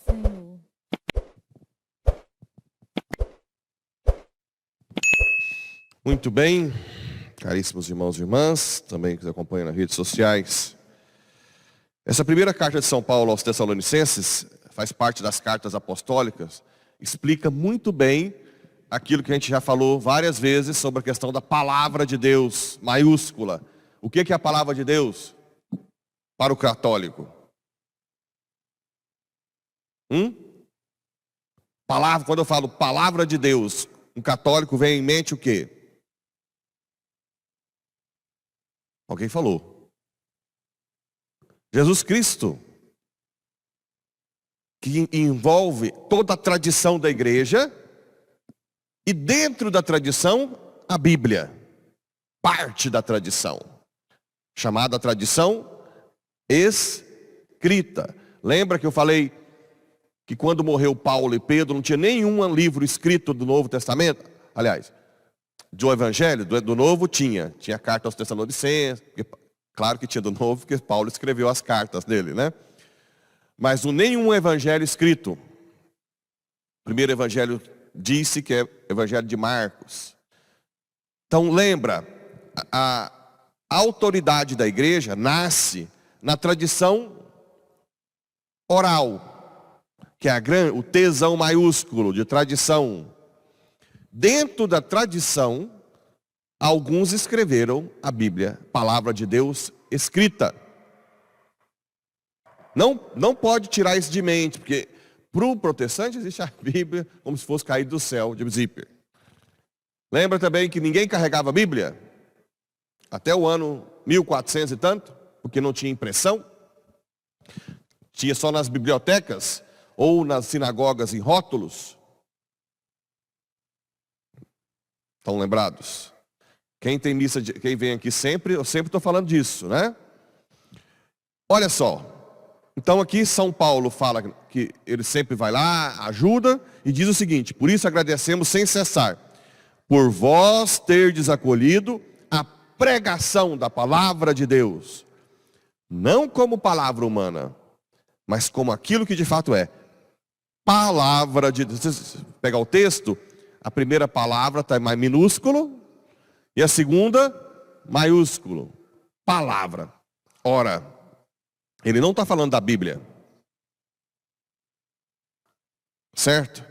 Senhor. Muito bem, caríssimos irmãos e irmãs, também que nos acompanham nas redes sociais. Essa primeira carta de São Paulo aos Tessalonicenses faz parte das cartas apostólicas, explica muito bem aquilo que a gente já falou várias vezes sobre a questão da palavra de Deus, maiúscula. O que é a palavra de Deus para o católico? Palavra, quando eu falo palavra de Deus, um católico vem em mente o quê? Alguém falou. Jesus Cristo, que envolve toda a tradição da igreja, e dentro da tradição, a Bíblia, parte da tradição, chamada tradição escrita. Lembra que eu falei que quando morreu Paulo e Pedro, não tinha nenhum livro escrito do Novo Testamento? Aliás, do Evangelho, do Novo tinha a carta aos Tessalonicenses, claro que tinha do Novo, porque Paulo escreveu as cartas dele, né? Mas nenhum Evangelho escrito. O primeiro Evangelho disse que é o Evangelho de Marcos. Então lembra, a autoridade da igreja nasce na tradição oral, que é o tesão maiúsculo de tradição. Dentro da tradição, alguns escreveram a Bíblia, palavra de Deus escrita. Não pode tirar isso de mente, porque para o protestante existe a Bíblia como se fosse cair do céu de zíper. Lembra também que ninguém carregava a Bíblia? Até o ano 1400 e tanto, porque não tinha impressão. Tinha só nas bibliotecas ou nas sinagogas em rótulos. Estão lembrados? Quem tem missa, quem vem aqui sempre, eu sempre estou falando disso, né? Olha só. Então aqui São Paulo fala que ele sempre vai lá, ajuda, e diz o seguinte: por isso agradecemos sem cessar, por vós terdes acolhido a pregação da palavra de Deus, não como palavra humana, mas como aquilo que de fato é, palavra de Deus. Se pegar o texto, a primeira palavra está mais minúsculo, e a segunda, maiúsculo, palavra. Ora, ele não está falando da Bíblia. Certo?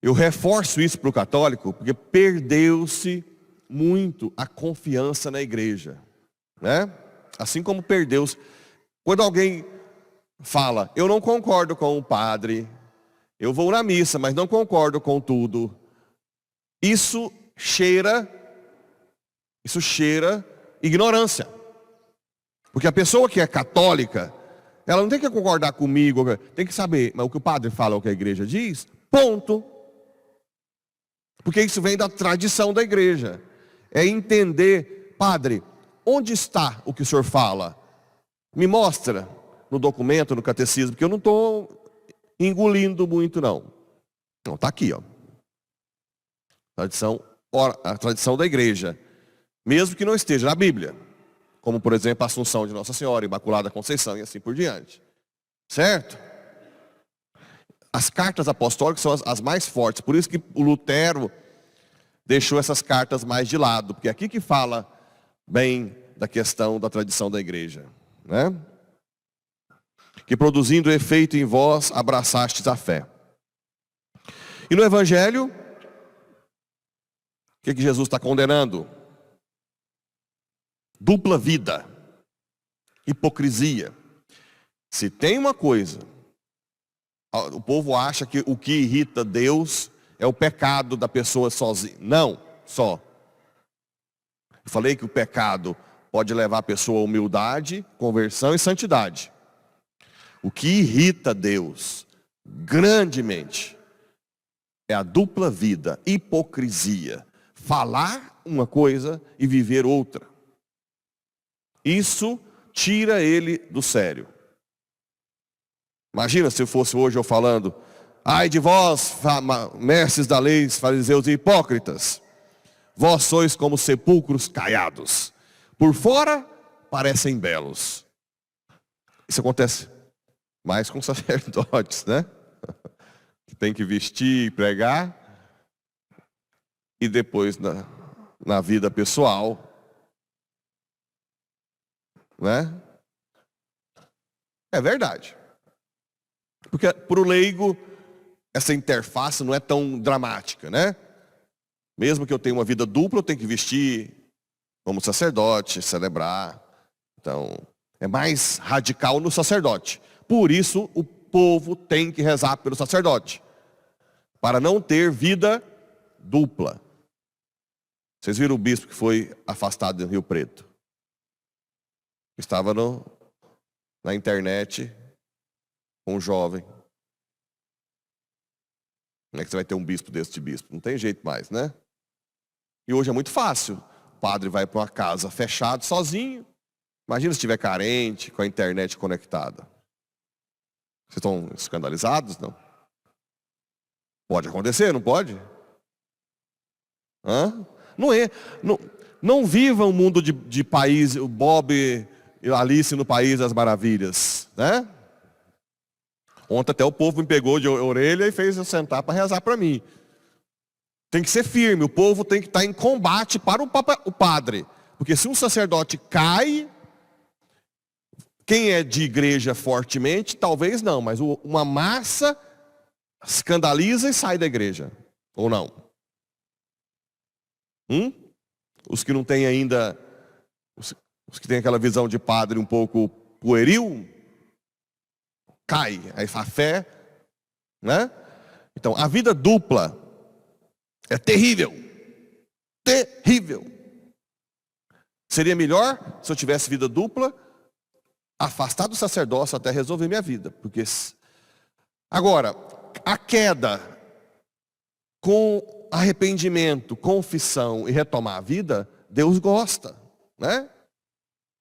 Eu reforço isso para o católico, porque perdeu-se muito a confiança na igreja. Né? Assim como perdeu-se. Quando alguém fala, eu não concordo com o padre, eu vou na missa, mas não concordo com tudo. Isso cheira ignorância. Porque a pessoa que é católica, ela não tem que concordar comigo, tem que saber, mas o que o padre fala é o que a igreja diz, ponto. Porque isso vem da tradição da igreja. É entender, padre, onde está o que o senhor fala? Me mostra no documento, no catecismo, porque eu não estou engolindo muito não. Não, está aqui, ó. A tradição da igreja, mesmo que não esteja na Bíblia, como por exemplo a Assunção de Nossa Senhora, Imaculada Conceição e assim por diante, certo? As cartas apostólicas são as mais fortes, por isso que o Lutero deixou essas cartas mais de lado, porque é aqui que fala bem da questão da tradição da igreja, né? Que produzindo efeito em vós abraçastes a fé. E no Evangelho, o que Jesus está condenando? Dupla vida, hipocrisia. Se tem uma coisa, o povo acha que o que irrita Deus é o pecado da pessoa sozinha. Não, só. Eu falei que o pecado pode levar a pessoa a humildade, conversão e santidade. O que irrita Deus grandemente é a dupla vida, hipocrisia. Falar uma coisa e viver outra. Isso tira ele do sério. Imagina se fosse hoje eu falando, Ai de vós, mestres da lei, fariseus e hipócritas, vós sois como sepulcros caiados, por fora parecem belos. Isso acontece mais com sacerdotes, né? Que tem que vestir e pregar, e depois na vida pessoal, né? É verdade. Porque para o leigo, essa interface não é tão dramática, né? Mesmo que eu tenha uma vida dupla, eu tenho que vestir como sacerdote, celebrar. Então, é mais radical no sacerdote. Por isso, o povo tem que rezar pelo sacerdote, para não ter vida dupla. Vocês viram o bispo que foi afastado em Rio Preto? Estava na internet com um jovem. Como é que você vai ter um bispo desse de bispo? Não tem jeito mais, né? E hoje é muito fácil. O padre vai para uma casa fechado, sozinho. Imagina se estiver carente, com a internet conectada. Vocês estão escandalizados? Não? Pode acontecer, não pode? Hã? Não é. Não viva um mundo de país, o Bob e Alice no País das Maravilhas, né? Ontem até o povo me pegou de orelha e fez eu sentar para rezar para mim. Tem que ser firme, o povo tem que estar em combate para o padre. Porque se um sacerdote cai, quem é de igreja fortemente, talvez não, mas uma massa escandaliza e sai da igreja. Ou não? Os que não têm ainda, os que têm aquela visão de padre um pouco pueril, cai, aí a fé, né? Então, a vida dupla é terrível. Terrível. Seria melhor, se eu tivesse vida dupla, afastar do sacerdócio até resolver minha vida. Porque agora, a queda com arrependimento, confissão e retomar a vida, Deus gosta, né?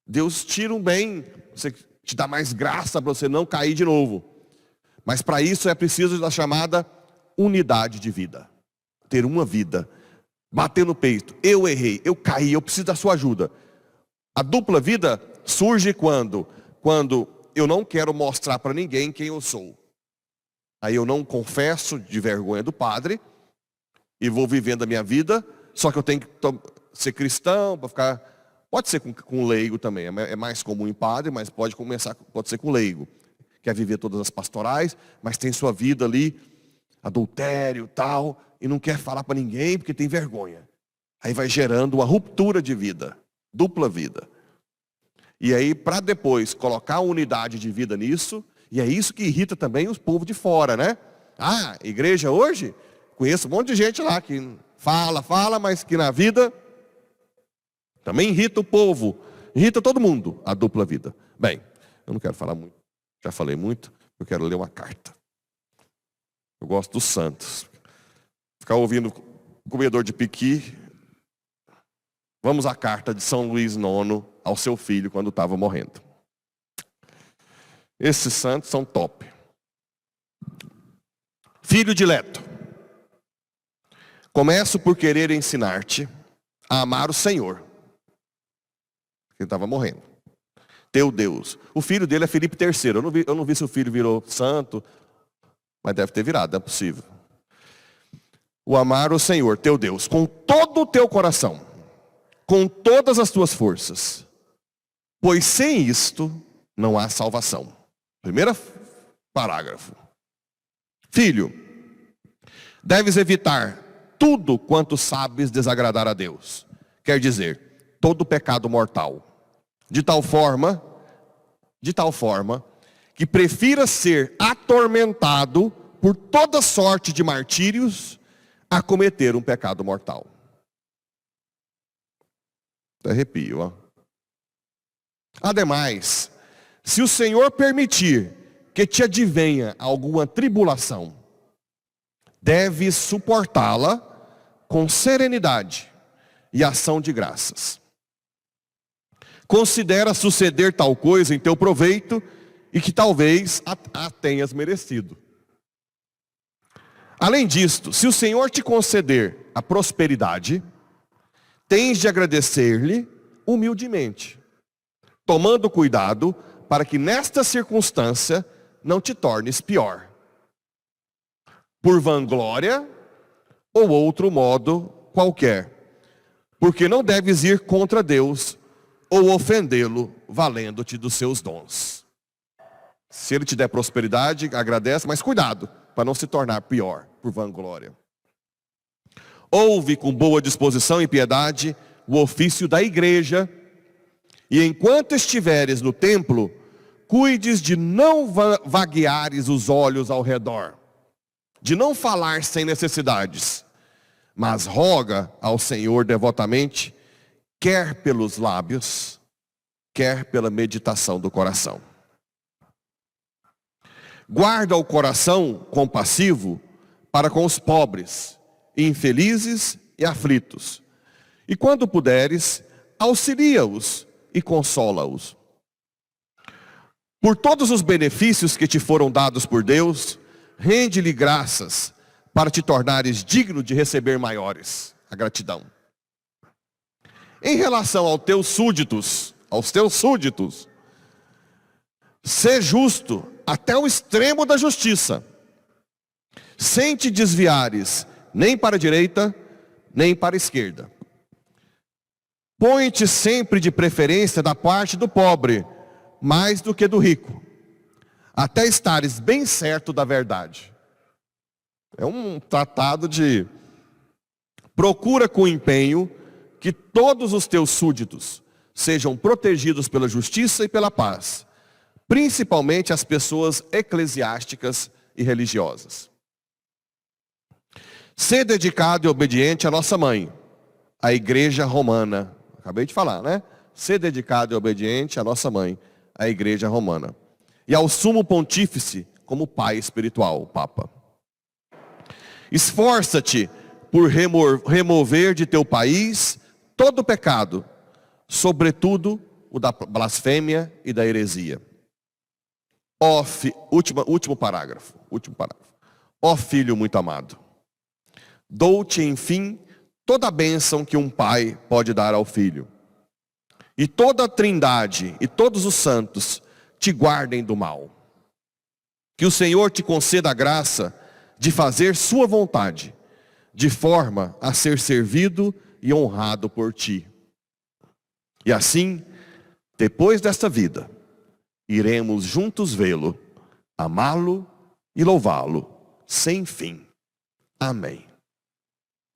Deus tira um bem, você te dá mais graça para você não cair de novo. Mas para isso é preciso da chamada unidade de vida. Ter uma vida. Bater no peito. Eu errei, eu caí, eu preciso da sua ajuda. A dupla vida surge quando eu não quero mostrar para ninguém quem eu sou. Aí eu não confesso de vergonha do padre e vou vivendo a minha vida, só que eu tenho que ser cristão para ficar. Pode ser com leigo também, é mais comum em padre, mas pode ser com leigo. Quer viver todas as pastorais, mas tem sua vida ali, adultério e tal, e não quer falar para ninguém porque tem vergonha. Aí vai gerando uma ruptura de vida, dupla vida. E aí, para depois colocar unidade de vida nisso, e é isso que irrita também os povos de fora, né? Ah, igreja hoje, conheço um monte de gente lá que fala, mas que na vida também irrita o povo, irrita todo mundo, a dupla vida. Bem, eu não quero falar muito, já falei muito, eu quero ler uma carta. Eu gosto dos santos. Ficar ouvindo o comedor de piqui. Vamos à carta de São Luís IX ao seu filho quando estava morrendo. Esses santos são top. Filho dileto, começo por querer ensinar-te a amar o Senhor. Ele estava morrendo. Teu Deus. O filho dele é Filipe III. Eu não vi se o filho virou santo, mas deve ter virado, é possível. O amar o Senhor, teu Deus, com todo o teu coração, com todas as tuas forças, pois sem isto não há salvação. Primeiro parágrafo. Filho, deves evitar tudo quanto sabes desagradar a Deus. Quer dizer, todo pecado mortal. De tal forma, que prefira ser atormentado por toda sorte de martírios a cometer um pecado mortal. Arrepio, ó. Ademais, se o Senhor permitir que te advenha alguma tribulação, deves suportá-la com serenidade e ação de graças. Considera suceder tal coisa em teu proveito e que talvez a tenhas merecido. Além disto, se o Senhor te conceder a prosperidade, tens de agradecer-lhe humildemente, tomando cuidado para que nesta circunstância não te tornes pior, por vanglória ou outro modo qualquer, porque não deves ir contra Deus ou ofendê-lo valendo-te dos seus dons. Se ele te der prosperidade, agradece, mas cuidado para não se tornar pior por vanglória. Ouve com boa disposição e piedade o ofício da igreja, e enquanto estiveres no templo, cuides de não vagueares os olhos ao redor, de não falar sem necessidades, mas roga ao Senhor devotamente, quer pelos lábios, quer pela meditação do coração. Guarda o coração compassivo para com os pobres, infelizes e aflitos. E quando puderes, auxilia-os e consola-os. Por todos os benefícios que te foram dados por Deus, rende-lhe graças para te tornares digno de receber maiores. A gratidão. Em relação aos teus súditos, sê justo até o extremo da justiça, sem te desviares nem para a direita, nem para a esquerda. Põe-te sempre de preferência da parte do pobre, mais do que do rico, até estares bem certo da verdade. É um tratado de procura com empenho que todos os teus súditos sejam protegidos pela justiça e pela paz, principalmente as pessoas eclesiásticas e religiosas. Ser dedicado e obediente à nossa mãe, a Igreja Romana. Acabei de falar, né? Ser dedicado e obediente à nossa mãe, a Igreja Romana. E ao Sumo Pontífice, como pai espiritual, o Papa. Esforça-te por remover de teu país todo o pecado, sobretudo o da blasfêmia e da heresia. Último parágrafo. Ó filho muito amado, dou-te, enfim, toda a bênção que um pai pode dar ao filho. E toda a trindade e todos os santos te guardem do mal. Que o Senhor te conceda a graça de fazer sua vontade, de forma a ser servido e honrado por ti. E assim, depois desta vida, iremos juntos vê-lo, amá-lo e louvá-lo, sem fim. Amém.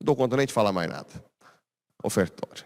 Não dou conta nem de falar mais nada. Ofertório.